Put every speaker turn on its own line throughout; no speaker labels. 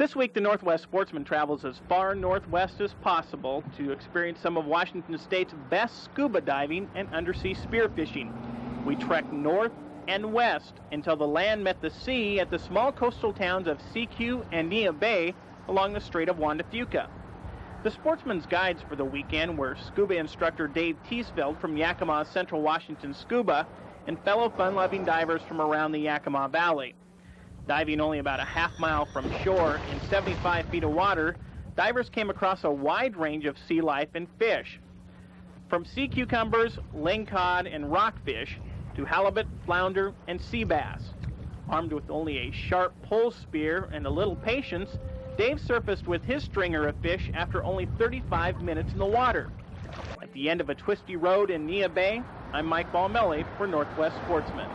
This week, the Northwest Sportsman travels as far northwest as possible to experience some of Washington State's best scuba diving and undersea spearfishing. We trekked north and west until the land met the sea at the small coastal towns of CQ and Neah Bay along the Strait of Juan de Fuca. The sportsman's guides for the weekend were scuba instructor Dave Teasfeld from Yakima's Central Washington Scuba and fellow fun-loving divers from around the Yakima Valley. Diving only about a half-mile from shore in 75 feet of water, divers came across a wide range of sea life and fish. From sea cucumbers, lingcod, and rockfish to halibut, flounder, and sea bass. Armed with only a sharp pole spear and a little patience, Dave surfaced with his stringer of fish after only 35 minutes in the water. At the end of a twisty road in Neah Bay, I'm Mike Balmelli for Northwest Sportsman.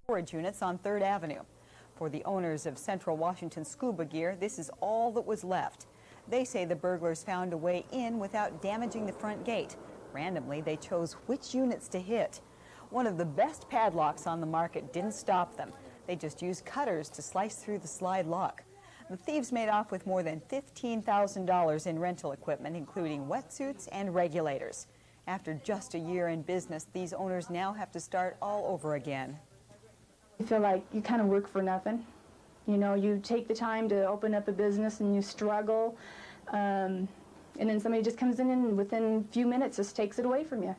Storage units on 3rd Avenue. For the owners of Central Washington Scuba Gear, this is all that was left. They say the burglars found a way in without damaging the front gate. Randomly, they chose which units to hit. One of the best padlocks on the market didn't stop them. They just used cutters to slice through the slide lock. The thieves made off with more than $15,000 in rental equipment, including wetsuits and regulators. After just a year in business, these owners now have to start all over again.
You feel like you kind of work for nothing. You know, you take the time to open up a business and you struggle, and then somebody just comes in and within a few minutes just takes it away from you.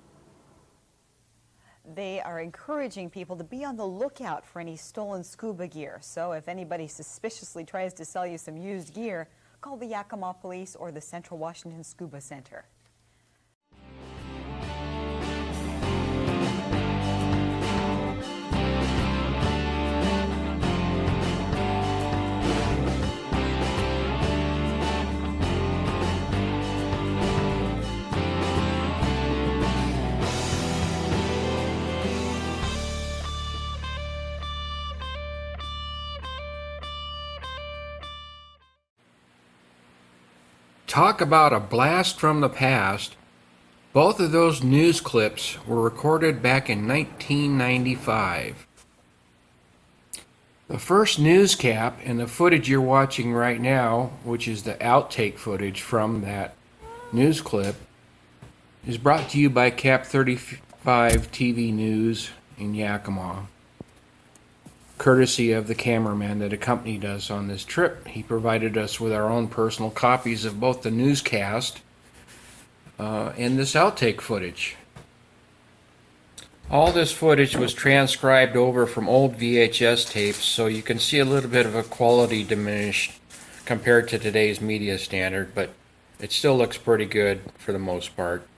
They are encouraging people to be on the lookout for any stolen scuba gear. So if anybody suspiciously tries to sell you some used gear, call the Yakima Police or the Central Washington Scuba Center.
Talk about a blast from the past. Both of those news clips were recorded back in 1995. The first news cap and the footage you're watching right now, which is the outtake footage from that news clip, is brought to you by Kapp 35 TV News in Yakima. Courtesy of the cameraman that accompanied us on this trip. He provided us with our own personal copies of both the newscast and this outtake footage. All this footage was transcribed over from old VHS tapes, so you can see a little bit of a quality diminished compared to today's media standard, but it still looks pretty good for the most part.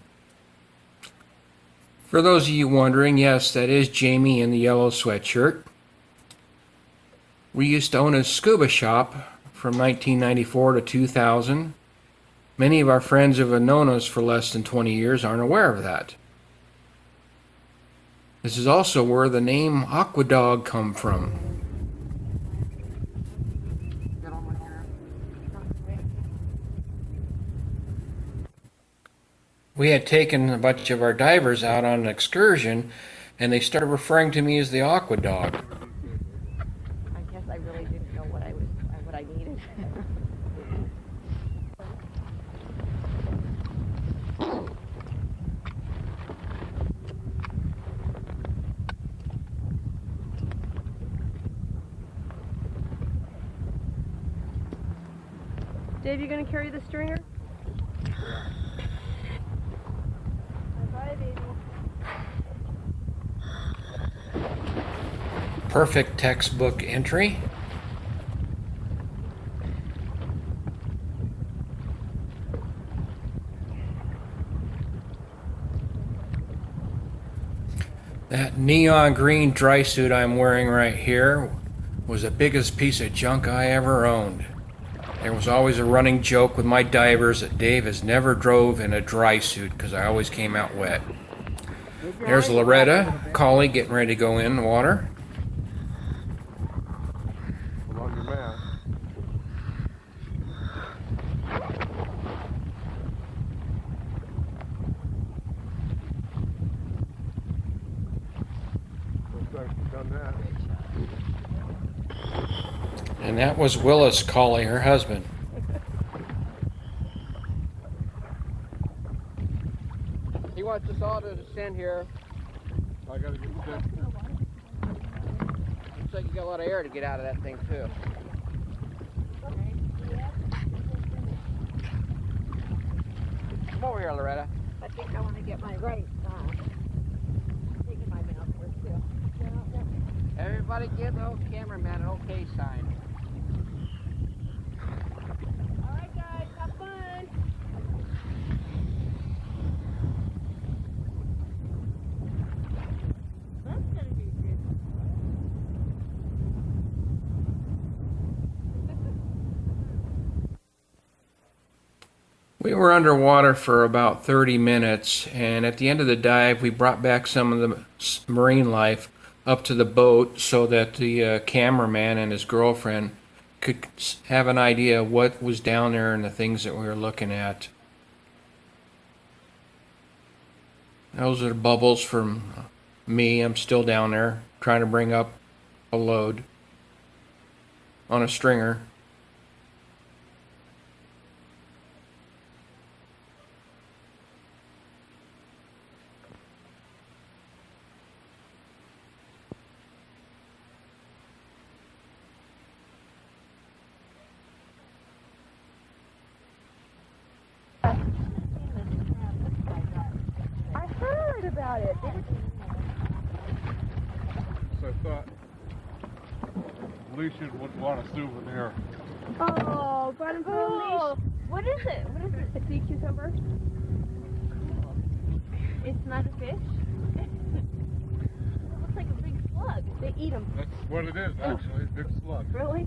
For those of you wondering, yes, that is Jamie in the yellow sweatshirt. We used to own a scuba shop from 1994 to 2000. Many of our friends who have known us for less than 20 years aren't aware of that. This is also where the name Aqua Dog come from. We had taken a bunch of our divers out on an excursion, and they started referring to me as the Aqua Dog.
I really didn't know what I needed. Dave, you gonna carry the stringer? Bye, baby.
Perfect textbook entry. That neon green dry suit I'm wearing right here was the biggest piece of junk I ever owned. There was always a running joke with my divers that Dave has never drove in a dry suit because I always came out wet. There's Loretta, Collie, getting ready to go in the water.
Done that.
And that was Willis calling her husband.
He wants us all to descend here.
I gotta get sick.
Looks like you got a lot of air to get out of that thing too. Come over here, Loretta.
I think I want to get my right taking my mouth first too.
Everybody give the cameraman an okay sign.
All right, guys, have fun. That's gonna be good.
We were underwater for about 30 minutes, and at the end of the dive, we brought back some of the marine life up to the boat so that the cameraman and his girlfriend could have an idea of what was down there and the things that we were looking at. Those are bubbles from me. I'm still down there trying to bring up a load on a stringer.
I heard about it.
So I thought Alicia would want a souvenir.
Oh, brought him for a leash. What is it? What is it? A sea cucumber? It's not a fish? It looks like a big slug. They eat them.
That's what it is, actually. Big slug.
Really?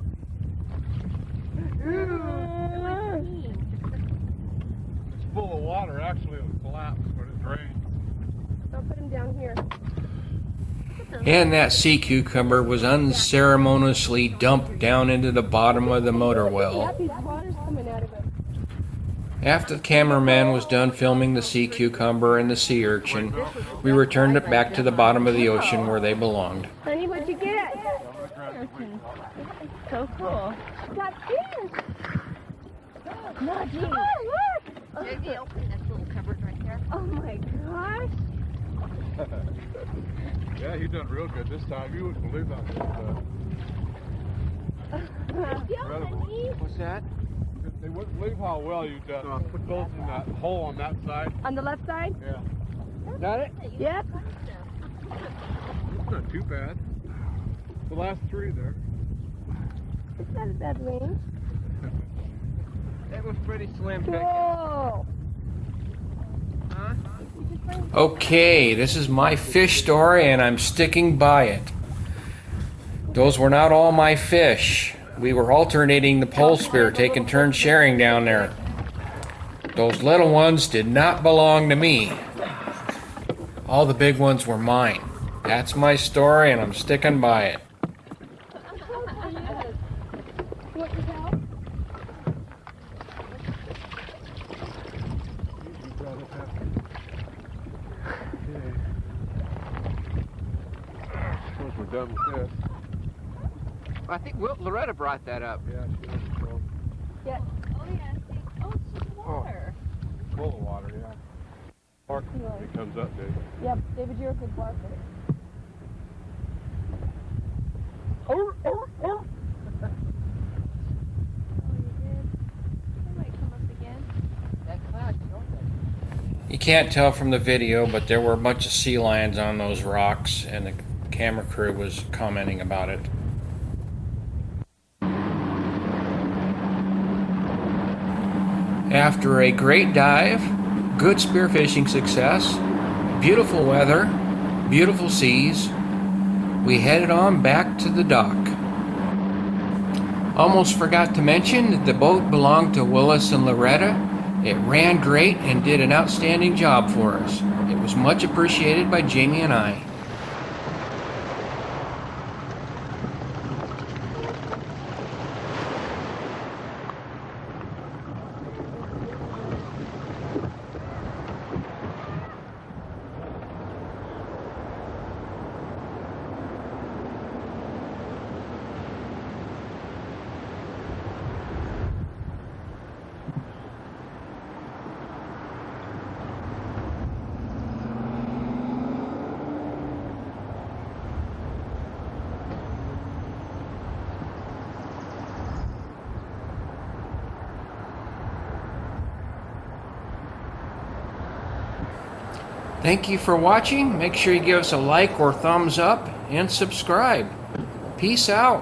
It's full of water. Actually, it'll collapse when it drains.
I'll put him down here.
And that sea cucumber was unceremoniously dumped down into the bottom of the motor well.
These water's coming out of him.
After the cameraman was done filming the sea cucumber and the sea urchin, we returned it back to the bottom of the ocean where they belonged.
Honey, what'd you get? So cool. Got fish. Nudgy. Oh, look.
Maybe open this little cupboard right there.
Oh my gosh.
Yeah, he done real good this time. You wouldn't believe that. Incredible.
What's that?
They wouldn't believe how well you done. Put both in that hole on that side.
On the left side?
Yeah.
Got it?
Yep.
It's not too bad. The last three there.
It's not a bad range.
It was pretty slim picking.
Cool.
Huh?
Okay, this is my fish story and I'm sticking by it. Those were not all my fish. We were alternating the pole spear, taking turns sharing down there. Those little ones did not belong to me. All the big ones were mine. That's my story and I'm sticking by it.
Suppose we're done with this.
I think Loretta brought that up.
Yeah, she has it full.
Yeah.
Oh, yeah. Oh, it's just water.
Full of water, yeah. Bark when it comes up, David.
Yep. David, you're a good barker.
Oh, you did. They might come up again.
That class, don't they?
You can't tell from the video, but there were a bunch of sea lions on those rocks and the camera crew was commenting about it. After a great dive, good spearfishing success, beautiful weather, beautiful seas, we headed on back to the dock. Almost forgot to mention that the boat belonged to Willis and Loretta. It ran great and did an outstanding job for us. It was much appreciated by Jamie and I. Thank you for watching. Make sure you give us a like or thumbs up and subscribe. Peace out.